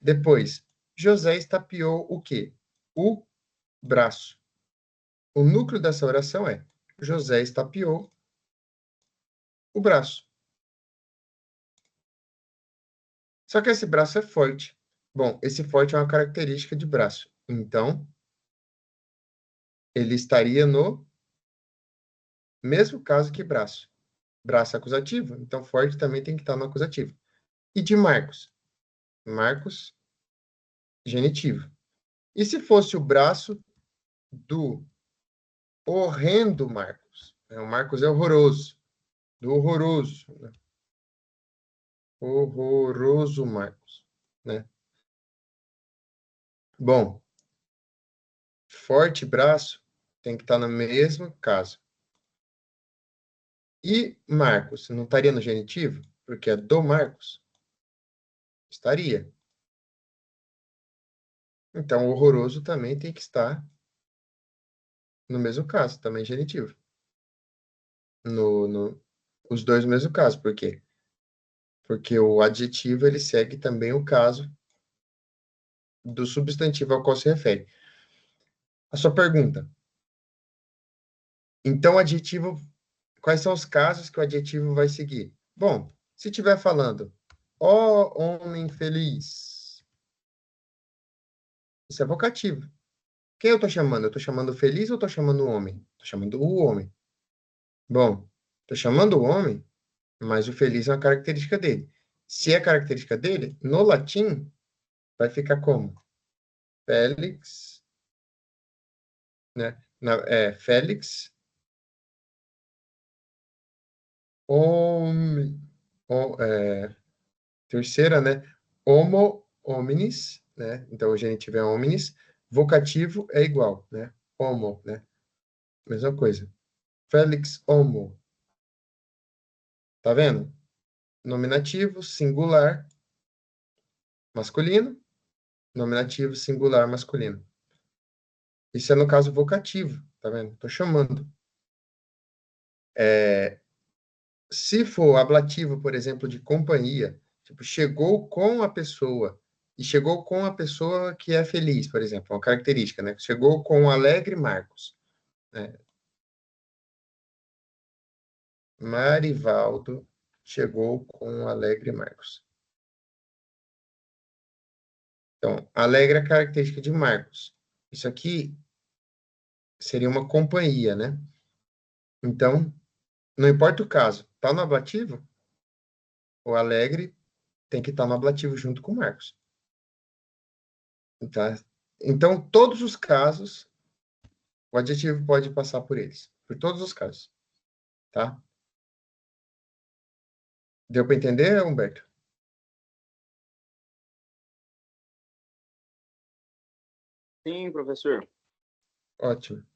Depois, José estapeou o quê? O braço. O núcleo dessa oração é José estapeou o braço. Só que esse braço é forte. Bom, esse forte é uma característica de braço. Então, ele estaria no mesmo caso que braço. Braço acusativo, então forte também tem que estar no acusativo. E de Marcos? Marcos, genitivo. E se fosse o braço do horrendo Marcos? O Marcos é horroroso. Do horroroso. Né? Horroroso Marcos. Né? Bom, forte braço tem que estar no mesmo caso. E Marcos, não estaria no genitivo? Porque é do Marcos? Estaria. Então, horroroso também tem que estar no mesmo caso, também genitivo. Os dois no mesmo caso. Por quê? Porque o adjetivo, ele segue também o caso do substantivo ao qual se refere. A sua pergunta. Então, o adjetivo, quais são os casos que o adjetivo vai seguir? Bom, se estiver falando, ó homem feliz, isso é vocativo. Quem eu estou chamando? Eu estou chamando feliz ou estou chamando o homem? Estou chamando o homem. Bom, estou chamando o homem, mas o feliz é uma característica dele. Se é característica dele, no latim, vai ficar como? Félix, né? Félix, homem, terceira, né? Homo hominis, né? Então, o genitivo é hominis, vocativo é igual, né? Homo, né? Mesma coisa. Félix homo. Tá vendo? Nominativo, singular, masculino. Nominativo, singular, masculino. Isso é no caso vocativo, tá vendo? Tô chamando. Se for ablativo, por exemplo, de companhia, tipo, chegou com a pessoa, e chegou com a pessoa que é feliz, por exemplo, uma característica, né? Chegou com o alegre Marcos, né? Marivaldo chegou com o alegre Marcos. Então, alegre é a característica de Marcos. Isso aqui seria uma companhia, né? Então, não importa o caso, tá no ablativo? O alegre tem que estar no ablativo junto com o Marcos. Tá? Então, todos os casos, o adjetivo pode passar por eles. Por todos os casos. tá? Deu para entender, Humberto? Sim, professor. Ótimo.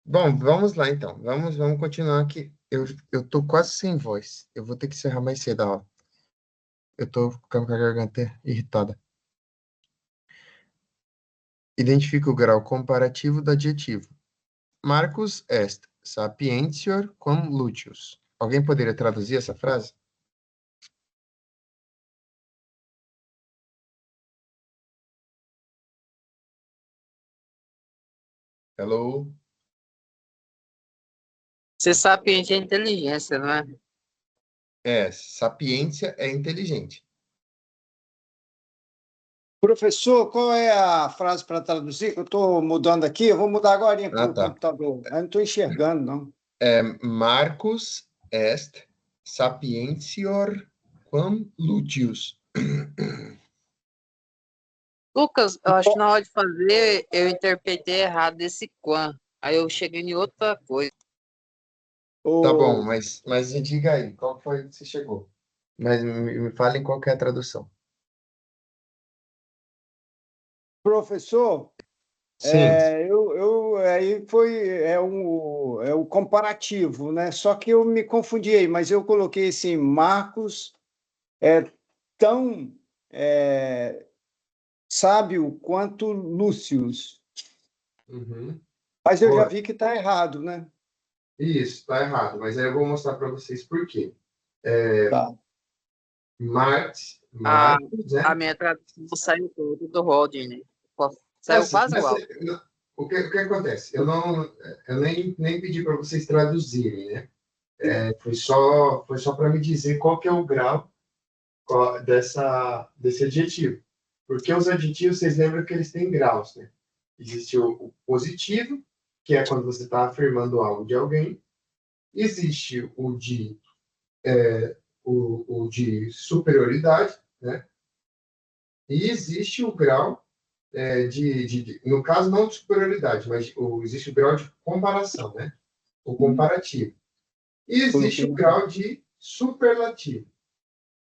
Bom, vamos lá então. Vamos continuar aqui. Eu tô quase sem voz. Eu vou ter que encerrar mais cedo a aula. Eu tô ficando com a garganta irritada. Identifica o grau comparativo do adjetivo. Marcus est sapientior quam Lucius. Alguém poderia traduzir essa frase? Hello? Ser sapiente é inteligência, não é? Sapiência é inteligente. Professor, qual é a frase para traduzir? Que eu estou mudando aqui, eu vou mudar agora para o Tá. computador. Eu não estou enxergando, não. Marcus est sapientior quam Lucius. Lucas, eu acho que na hora de fazer, eu interpretei errado esse quan. Aí eu cheguei em outra coisa. Tá bom, O mas me diga aí, qual foi que você chegou? Mas me falem qual que é a tradução. professor, Sim. aí é o comparativo, né? Só que eu me confundi aí, mas eu coloquei assim, Marcos é tão sábio quanto Lúcius. Uhum. Mas eu já Oi. vi que está errado, né? Isso, tá errado, mas aí eu vou mostrar para vocês por quê. Tá. Marx, A, né? a minha tradução saiu toda do Rodney. Saiu Assim, quase igual. o que acontece? Eu nem pedi para vocês traduzirem, né? Foi só para me dizer qual que é o grau desse adjetivo. Porque os adjetivos, vocês lembram que eles têm graus, né? Existe o positivo, que é quando você está afirmando algo de alguém. Existe o de superioridade, né? E existe o grau no caso, não de superioridade, mas existe o grau de comparação, né? O comparativo. E existe Coloquei. o grau de superlativo.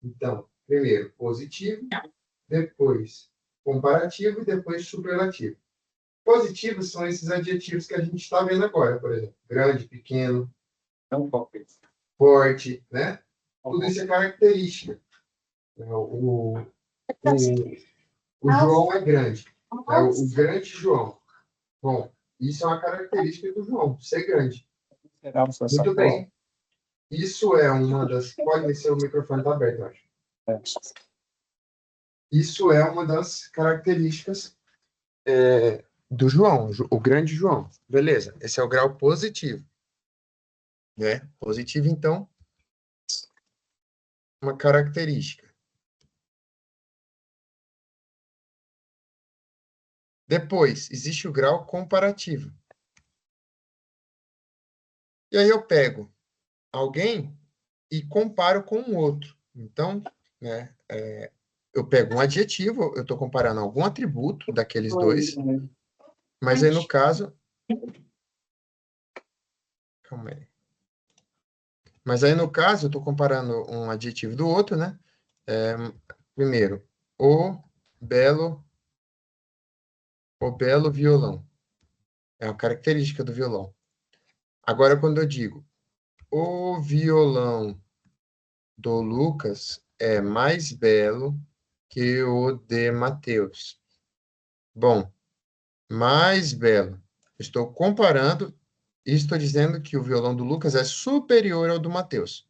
Então, primeiro positivo, depois comparativo e depois superlativo. Positivos são esses adjetivos que a gente está vendo agora, por exemplo, grande, pequeno, forte, né? Tudo isso é característica. O João é grande, é o grande João. Bom, isso é uma característica do João, ser grande. Muito bem. Isso é uma das. Pode ser, o microfone está aberto, eu acho. Isso é uma das características do João, o grande João. Beleza, esse é o grau positivo. Né? Positivo, então, uma característica. Depois, existe o grau comparativo. E aí eu pego alguém e comparo com um outro. Então, né, eu pego um adjetivo, eu estou comparando algum atributo daqueles dois, mas aí no caso... Calma aí. Mas aí no caso, eu estou comparando um adjetivo do outro, né? Primeiro, belo o belo violão. É uma característica do violão. Agora, quando eu digo o violão do Lucas é mais belo que o de Mateus. Bom, mais belo. Estou comparando e estou dizendo que o violão do Lucas é superior ao do Mateus.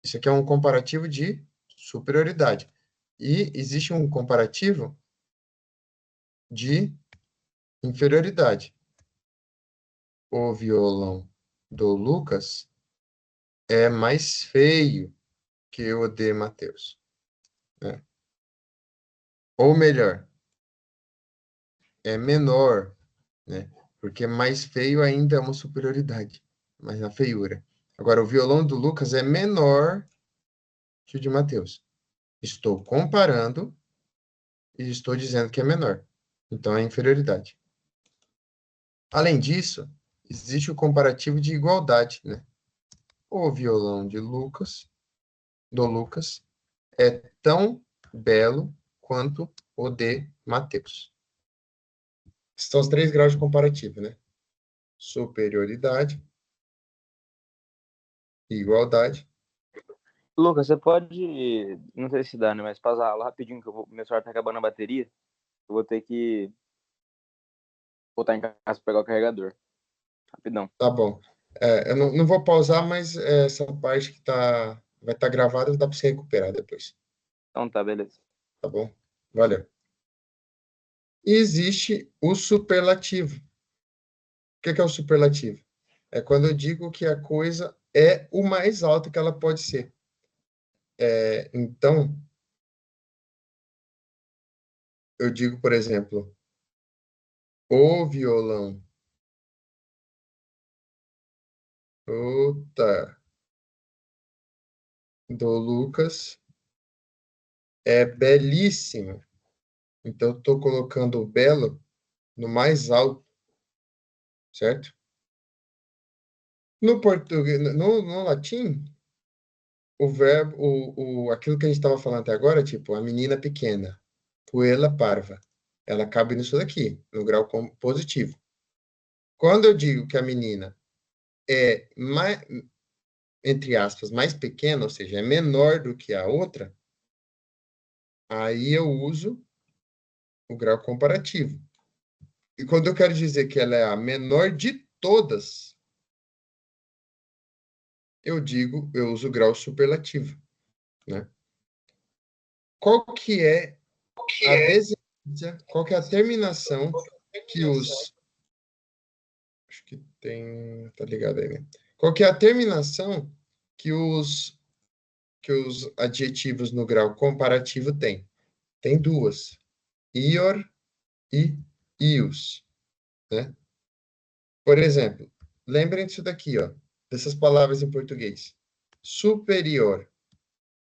Isso aqui é um comparativo de superioridade. E existe um comparativo de inferioridade. O violão do Lucas é mais feio que o de Mateus. Né? Ou melhor, é menor, né? Porque mais feio ainda é uma superioridade, mas na feiura. Agora, o violão do Lucas é menor que o de Mateus. Estou comparando e estou dizendo que é menor. Então, é inferioridade. Além disso, existe o comparativo de igualdade, né? O violão do Lucas, é tão belo quanto o de Mateus. São os 3 graus de comparativo, né? Superioridade, igualdade. Lucas, você pode, não sei se dá, né, mas pausar a aula rapidinho, que meu celular tá acabando a bateria. Eu vou ter que voltar em casa pra pegar o carregador. Rapidão. Tá bom. Eu não vou pausar, mas essa parte que vai estar gravada, dá para você recuperar depois. Então tá, beleza. Tá bom? Valeu. E existe o superlativo. O que é o superlativo? É quando eu digo que a coisa é o mais alto que ela pode ser. Então, eu digo, por exemplo, o violão Ota, do Lucas é belíssimo. Então, eu estou colocando o belo no mais alto, certo? No português, no latim, o verbo, aquilo que a gente estava falando até agora, tipo, a menina pequena, puella parva, ela cabe nisso daqui, no grau positivo. Quando eu digo que a menina é mais, entre aspas, mais pequena, ou seja, é menor do que a outra, aí eu uso o grau comparativo. E quando eu quero dizer que ela é a menor de todas, eu uso o grau superlativo, né? Qual que é a desinência, qual que é a terminação que os... Acho que tem... Tá ligado aí, né? Qual que é a terminação que os adjetivos no grau comparativo têm? Tem duas. Ior e ius, né? Por exemplo, lembrem disso daqui, ó, dessas palavras em português. Superior,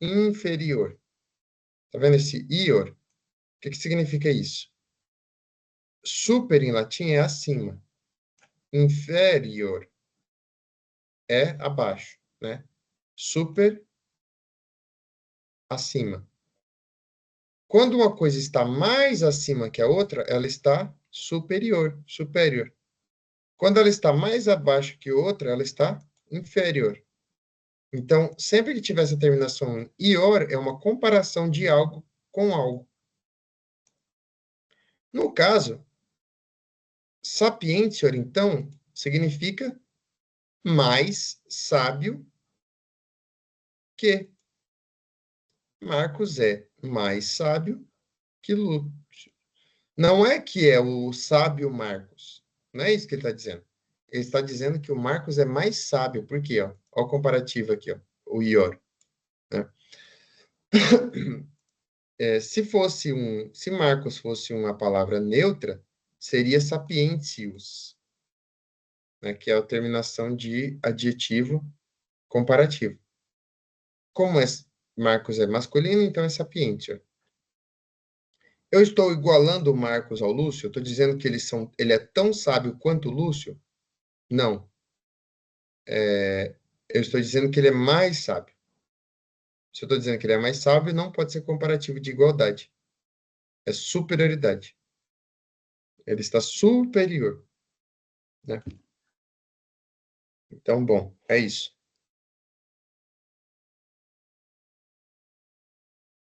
inferior. Tá vendo esse ior? O que significa isso? Super em latim é acima. Inferior é abaixo, né? Super, acima. Quando uma coisa está mais acima que a outra, ela está superior, superior. Quando ela está mais abaixo que outra, ela está inferior. Então, sempre que tiver essa terminação em ior, é uma comparação de algo com algo. No caso, sapientior, então, significa mais sábio que. Marcos é mais sábio que Lúcio. Não é que é o sábio Marcos. Não é isso que ele está dizendo. Ele está dizendo que o Marcos é mais sábio. Por quê? Ó, ó o comparativo aqui, ó, o ior. Né? Se Marcos fosse uma palavra neutra, seria sapientius, né, que é a terminação de adjetivo comparativo. Como Marcos é masculino, então é sapientior. Eu estou igualando o Marcos ao Lúcio? Eu estou dizendo que ele é tão sábio quanto o Lúcio? Não. Eu estou dizendo que ele é mais sábio. Se eu estou dizendo que ele é mais sábio, não pode ser comparativo de igualdade. É superioridade. Ele está superior, né? Então, bom, é isso.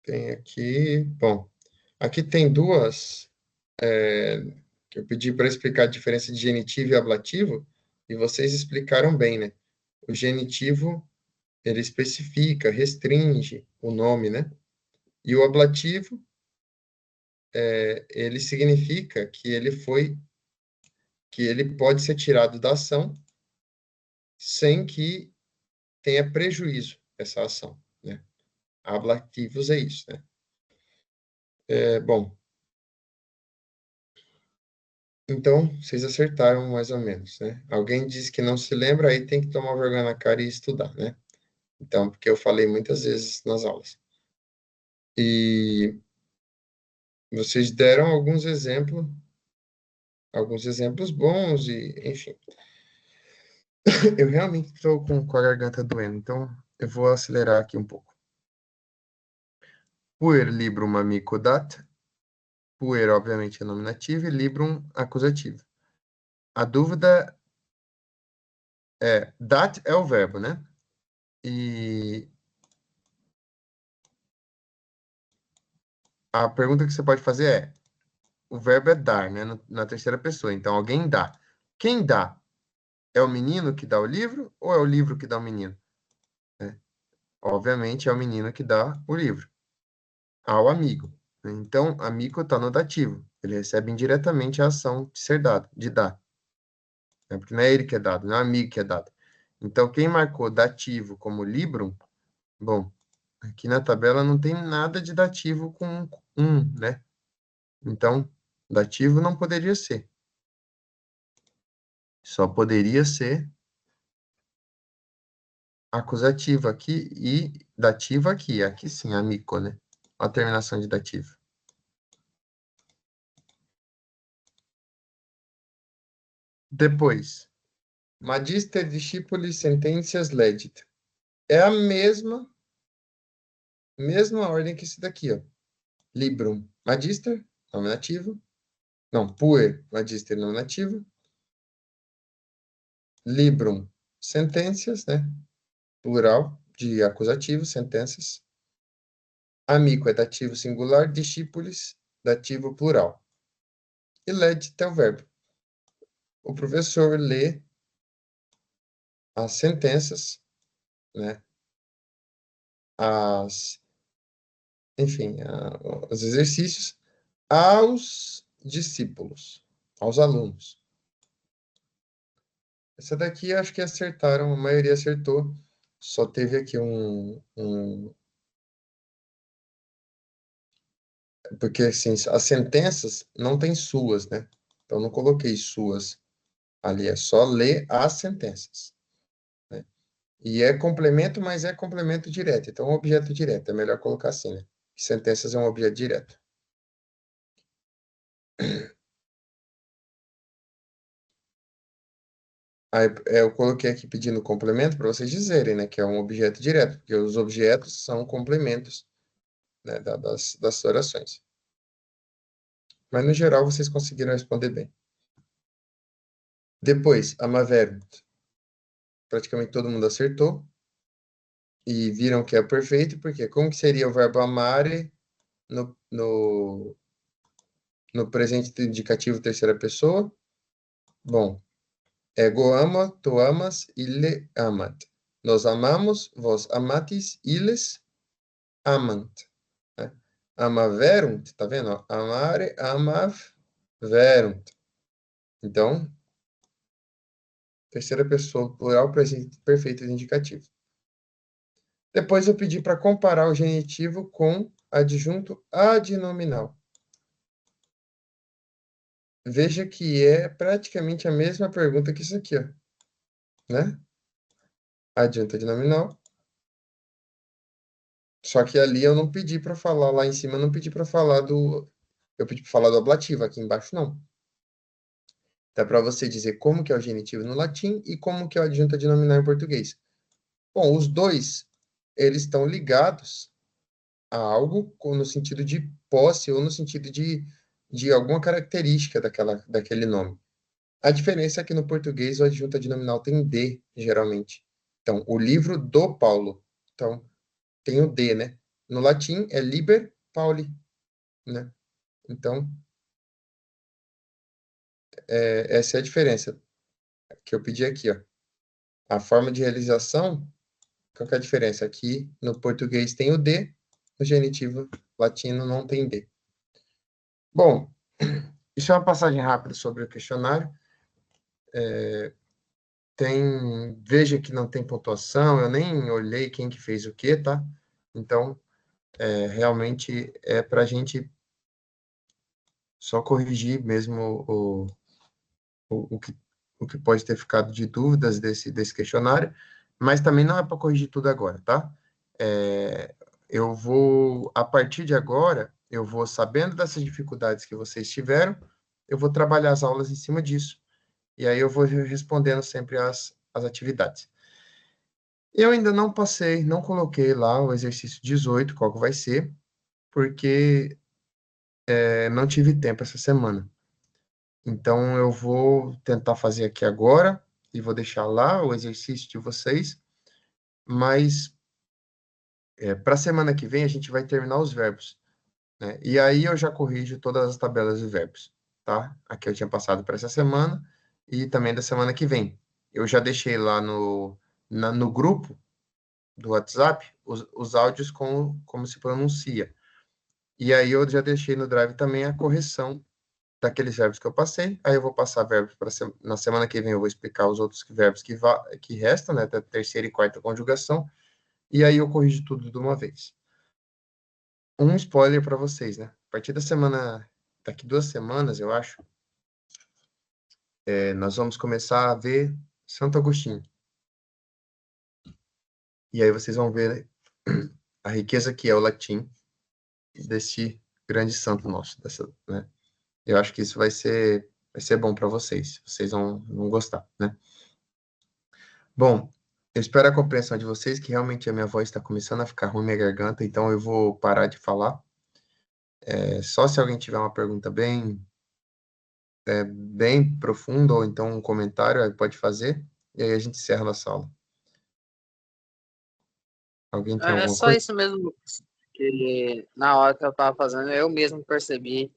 Tem aqui, bom, aqui tem duas, que eu pedi para explicar a diferença de genitivo e ablativo, e vocês explicaram bem, né? O genitivo, ele especifica, restringe o nome, né? E o ablativo, ele significa que ele pode ser tirado da ação sem que tenha prejuízo essa ação, né? Ablativos é isso, né? Bom, então vocês acertaram mais ou menos, né? Alguém disse que não se lembra, aí tem que tomar vergonha na cara e estudar, né? Então, porque eu falei muitas vezes nas aulas. E vocês deram alguns exemplos bons e, enfim. Eu realmente estou com a garganta doendo, então eu vou acelerar aqui um pouco. Puer librum amico dat. Puer, obviamente, é nominativo e librum acusativo. A dúvida dat é o verbo, né? E a pergunta que você pode fazer é, o verbo é dar, né? Na terceira pessoa. Então, alguém dá. Quem dá? É o menino que dá o livro ou é o livro que dá o menino? Obviamente, é o menino que dá o livro ao amigo. Então, amigo está no dativo. Ele recebe indiretamente a ação de ser dado, de dar. Porque não é ele que é dado, não é o amigo que é dado. Então, quem marcou dativo como librum, bom, aqui na tabela não tem nada de dativo com né? Então, dativo não poderia ser. Só poderia ser acusativo aqui e dativo aqui. Aqui sim, amico, né? A terminação de dativo. Depois, magister discipulis sententias legit. É a mesma ordem que esse daqui, ó. Librum, magister, nominativo. Não, puer, magister, nominativo. Librum, sentenças, né? Plural de acusativo, sentenças. Amico é dativo singular, discípulos, dativo plural. E legit é o verbo. O professor lê as sentenças, né? Enfim, os exercícios aos discípulos, aos alunos. Essa daqui acho que acertaram, a maioria acertou. Só teve aqui porque assim, as sentenças não tem suas, né? Então não coloquei suas ali, é só ler as sentenças, né? E é complemento, mas é complemento direto. Então, objeto direto, é melhor colocar assim, né? Sentenças é um objeto direto. Aí, eu coloquei aqui pedindo complemento para vocês dizerem, né, que é um objeto direto, porque os objetos são complementos, né, das orações. Mas, no geral, vocês conseguiram responder bem. Depois, amaverunt. Praticamente todo mundo acertou. E viram que é perfeito, porque como que seria o verbo amare no presente indicativo terceira pessoa? Bom, ego amo, tu amas, ille amat. Nós amamos, vós amatis, illes amant. Né? Amaverunt, tá vendo? Ó? Amare, amaverunt. Então, terceira pessoa, plural, presente perfeito de indicativo. Depois eu pedi para comparar o genitivo com adjunto adnominal. Veja que é praticamente a mesma pergunta que isso aqui, ó, né? Adjunto adnominal. Só que ali eu não pedi para falar, lá em cima eu não pedi para falar eu pedi para falar do ablativo, aqui embaixo não. Dá para você dizer como que é o genitivo no latim e como que é o adjunto adnominal em português. Bom, os dois, eles estão ligados a algo no sentido de posse ou no sentido de alguma característica daquele nome. A diferença é que no português o adjunto adnominal tem D, geralmente. Então, o livro do Paulo. Então, tem o D, né? No latim é liber Pauli, né? Então, essa é a diferença que eu pedi aqui, ó. A forma de realização, qual que é a diferença? Aqui no português tem o D, no genitivo latino não tem D. Bom, isso é uma passagem rápida sobre o questionário. Veja que não tem pontuação, eu nem olhei quem que fez o quê, tá? Então, realmente é para a gente só corrigir mesmo o que pode ter ficado de dúvidas desse questionário, mas também não é para corrigir tudo agora, tá? Eu vou, a partir de agora, eu vou, sabendo dessas dificuldades que vocês tiveram, eu vou trabalhar as aulas em cima disso. E aí eu vou respondendo sempre as as atividades. Eu ainda não passei, não coloquei lá o exercício 18, qual que vai ser, porque não tive tempo essa semana. Então, eu vou tentar fazer aqui agora e vou deixar lá o exercício de vocês, mas para a semana que vem a gente vai terminar os verbos, né? E aí eu já corrijo todas as tabelas de verbos, tá? Aqui eu tinha passado para essa semana e também da semana que vem. Eu já deixei lá no grupo do WhatsApp os áudios como se pronuncia. E aí eu já deixei no Drive também a correção daqueles verbos que eu passei. Aí eu vou passar verbos na semana que vem eu vou explicar os outros verbos que restam, né, da terceira e quarta conjugação. E aí eu corrijo tudo de uma vez. Um spoiler para vocês, né? A partir da semana, daqui 2 semanas, eu acho, nós vamos começar a ver Santo Agostinho. E aí vocês vão ver a riqueza que é o latim desse grande santo nosso, né? Eu acho que isso vai ser bom para vocês. Vocês vão gostar, né? Bom, eu espero a compreensão de vocês, que realmente a minha voz está começando a ficar ruim, minha garganta, então eu vou parar de falar. Só se alguém tiver uma pergunta bem profunda, ou então um comentário, aí pode fazer, e aí a gente encerra a nossa aula. Alguém tem É alguma só coisa? isso mesmo, Lucas, que na hora que eu estava fazendo, eu mesmo percebi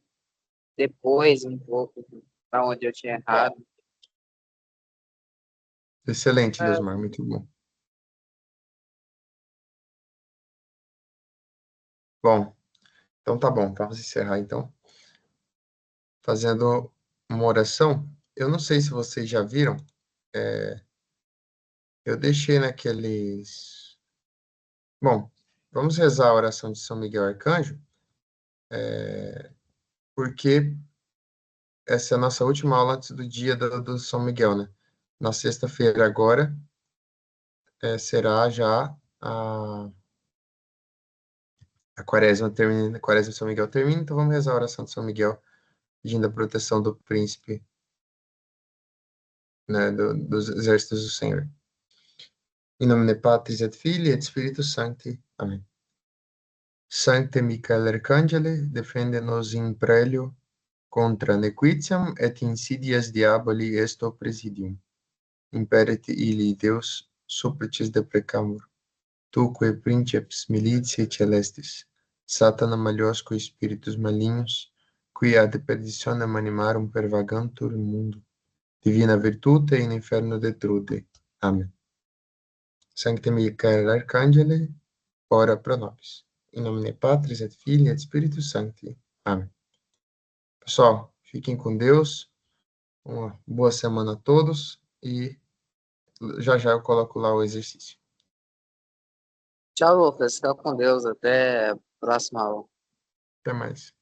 depois um pouco para onde eu tinha errado. Excelente, É, Leosmar, muito bom. Bom, então tá bom, vamos encerrar então. Fazendo uma oração. Eu não sei se vocês já viram, eu deixei naqueles... Bom, vamos rezar a oração de São Miguel Arcanjo, porque essa é a nossa última aula antes do dia do São Miguel, né? Na sexta-feira agora, será já a quaresma termina, a quaresma de São Miguel termina, então vamos rezar a oração de São Miguel, pedindo a proteção do príncipe, né, dos exércitos do Senhor. Em nome de Patris et Filii et Spiritus Sancti. Amém. Sancte Michael Arcangele, defende-nos in prelio contra nequitiam et insidias diaboli esto presidium. Imperit ili Deus, supplices deprecamur. Tuque princeps militiae celestis, Satana maliosque spiritus malignos, qui ad perditionem animarum pervagantur in mundo, divina virtute in inferno detrude. Amém. Sancte Michael Arcangele, ora pro nobis. Em nome de Patris et Filii et Spiritus Sancti. Amém. Pessoal, fiquem com Deus. Uma boa semana a todos e já eu coloco lá o exercício. tchau, Lucas. Fica com Deus. Até a próxima aula. Até mais.